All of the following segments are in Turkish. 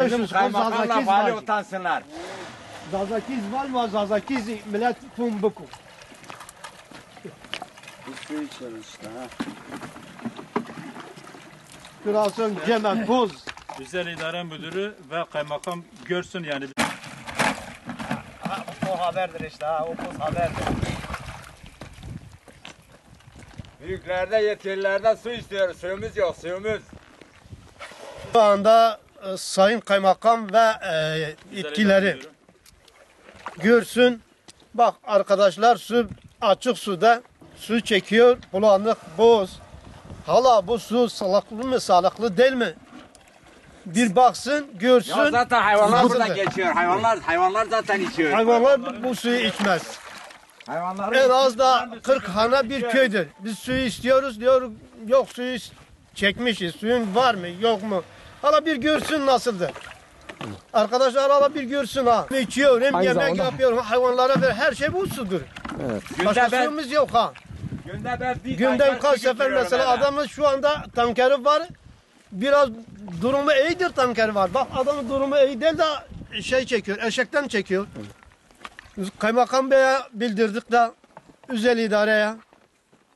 Bizim kaymakamla vali utansınlar. Zazakiz var mı? Zazakiz millet tumbuku. Bir su içiyoruz işte ha. Krasın Cemal Boz. Özel İdare Müdürü ve kaymakam görsün yani. O haberdir işte ha, o poz haberdir. Büyüklerde yetkililerden su istiyoruz. Suyumuz yok, suyumuz. Şu anda Sayın Kaymakam ve yetkilileri görsün. Bak arkadaşlar su açık suda su çekiyor. Bulanık, boz. Hala bu su sağlıklı mı, sağlıklı değil mi? Bir baksın, görsün. Ya zaten hayvanlar Bu burada da- geçiyor. Hayvanlar zaten içiyor. Hayvanlar bu suyu içmez. En az da 40 hane bir köydür. Biz suyu istiyoruz diyor. Yok suyu çekmişiz. Suyun var mı yok mu? Hala bir görsün nasıldır. Arkadaşlar hala bir görsün ha. İçiyor hem yemek yapıyor. Hayvanlara ver. Her şey bu sudur. Başka suyumuz yok ha. Günden kaç sefer mesela adamın şu anda tankeri var. Biraz durumu iyidir tankeri var. Bak adamın durumu iyi değil de şey çekiyor. Eşekten çekiyor. Kaymakam Bey'e bildirdik de özel idareye.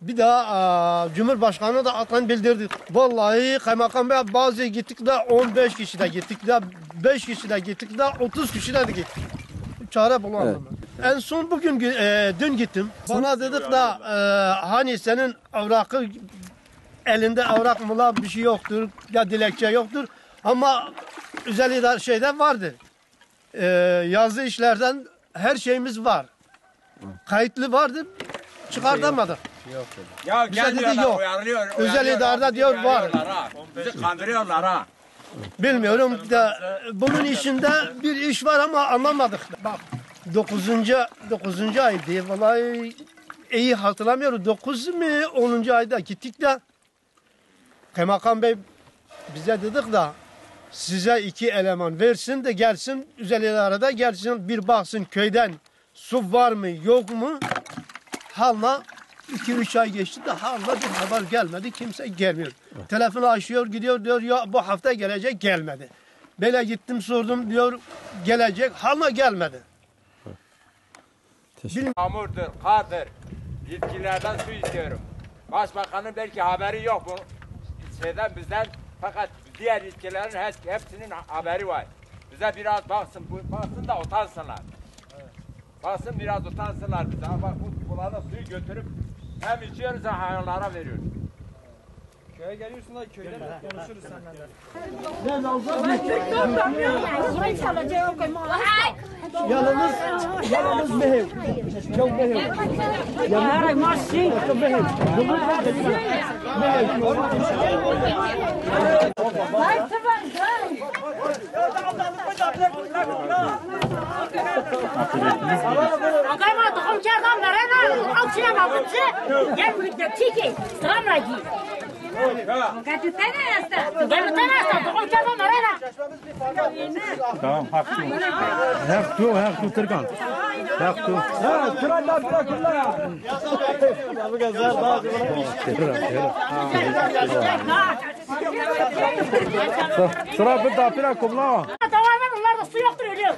Bir daha Cumhurbaşkanı da atan bildirdik. Vallahi Kaymakam Bey'e bazı gittik de 15 kişi de gittik de 5 kişi de gittik de 30 kişi de gittik. Çare bulamadım. En son bugün dün gittim. Bana dedik de hani senin evrakı elinde evrak mı bir şey yoktur ya dilekçe yoktur. Ama özel idare şeyde vardır. Yazı işlerden her şeyimiz var. Kayıtlı vardır. Çıkartamadık. Ya Bize dedi gelmiyorlar, yok. uyarılıyor. Özel idarede diyor var. Bizi kandırıyorlar ha. Bilmiyorum da bunun içinde bir iş var ama anlamadık. Bak 9. aydı. Vallahi iyi hatırlamıyorum. 9 mu 10. ayda gittik de Kaymakam Bey bize dedik de size 2 eleman versin de gelsin özel idarede gelsin bir baksın köyden su var mı yok mu? Hala 2-3 ay geçti de hala bir haber gelmedi. Kimse gelmiyor. Telefonu açıyor gidiyor diyor ya bu hafta gelecek gelmedi. Böyle gittim sordum diyor gelecek hala gelmedi. Yağmurdur, kardır. Yetkililerden su istiyorum. Başbakanın belki haberi yok bu şeyden bizden. Fakat diğer yetkililerin hepsinin haberi var. Bize biraz baksın da utansınlar. Baksın biraz utansınlar bize. Bak bu bulanık suyu götürüp hem içiyoruz hem hayvanlara veriyoruz. Köye geliyorsun da köyden konuşuruz seninle de. Yalnız mehev. Çok mehev. Çok mehev. Agama tohum çardan verene, alçıya bakıcı, gel birlikte çiki, sıramla giy. Gatütene yasta, tohum çardan verene. Tamam, hakkı. Hakkı Türkan. Hakkı. Ha, kıranda bırakırlar ya. Bu güzel daha. Sıra bir daha pira kumla. Tamamen onlar da su yoktur ölüyor.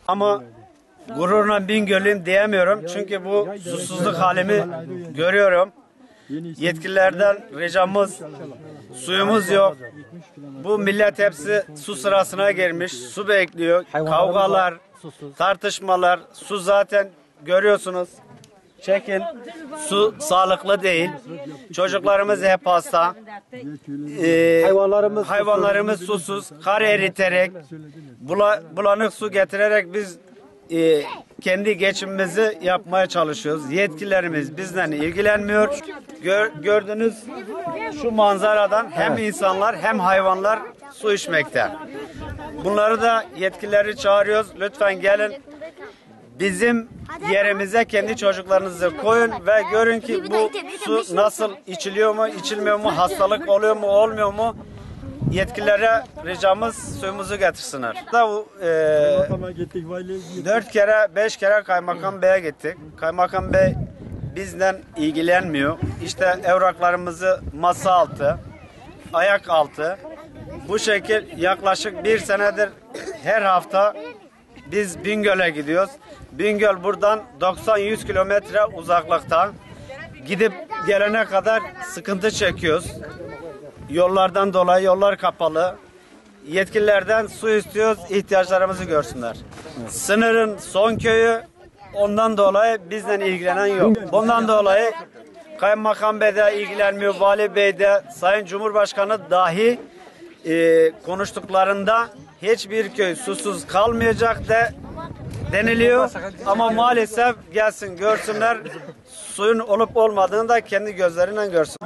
Ama gururla Bingöl'üm diyemiyorum. Çünkü bu susuzluk halimi görüyorum. Yetkililerden ricamız suyumuz yok. Bu millet hepsi su sırasına girmiş. Su bekliyor. Kavgalar, tartışmalar. Su zaten görüyorsunuz. Çekin. Su sağlıklı değil. Çocuklarımız hep hasta. Hayvanlarımız susuz. Kar eriterek, bulanık su getirerek biz kendi geçimimizi yapmaya çalışıyoruz. Yetkililerimiz bizden ilgilenmiyor. Gördüğünüz şu manzaradan hem insanlar hem hayvanlar su içmekte. Bunları da yetkilileri çağırıyoruz. Lütfen gelin. Bizim yerimize kendi çocuklarınızı koyun ve görün ki bu su nasıl içiliyor mu, içilmiyor mu, hastalık oluyor mu, olmuyor mu? Yetkililere ricamız suyumuzu getirsinler. 4 kere 5 kere Kaymakam Bey'e gittik. Kaymakam Bey bizden ilgilenmiyor. İşte evraklarımızı masa altı, ayak altı. Bu şekil yaklaşık 1 senedir her hafta biz Bingöl'e gidiyoruz. Bingöl buradan 90-100 kilometre uzaklıkta. Gidip gelene kadar sıkıntı çekiyoruz. Yollardan dolayı yollar kapalı. Yetkililerden su istiyoruz, ihtiyaçlarımızı görsünler. Sınırın son köyü, ondan dolayı bizle ilgilenen yok. Bundan dolayı Kaymakam Bey de ilgilenmiyor, Vali Bey de, Sayın Cumhurbaşkanı dahi konuştuklarında hiçbir köy susuz kalmayacak deniliyor. Ama maalesef gelsin görsünler, suyun olup olmadığını da kendi gözleriyle görsün.